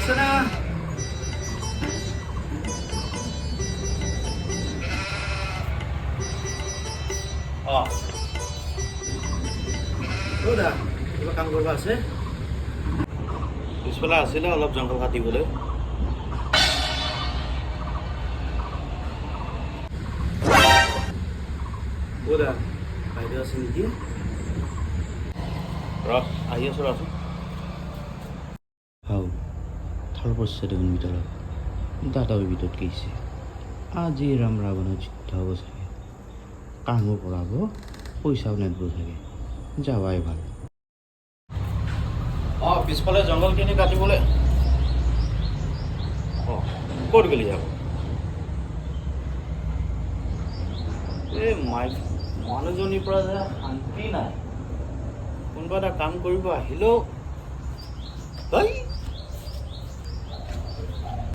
আছে না দা কিবা কাম কৰিব আছে পিছফালে আছিলে অলপ জংঘল কাটিবলৈ দা বাইদেউ আছে নেকি আহি আছো ৰচোন হাও থাল পড়ছে দেখুন ভিতৰত দাদাও ভিতৰত গৈছে আজি ৰাম ৰাৱণৰ যুদ্ধ হ'ব চাগে কামো কৰাব পইচাও নেদব চাগে যাৱাই ভাল পিছফালে জংঘলখিনি কাটিবলৈ ক'ত গ'লি যাব এই মানুহজনীৰ পৰা যে শান্তি নাই কোনোবা এটা কাম কৰিব আহিলেও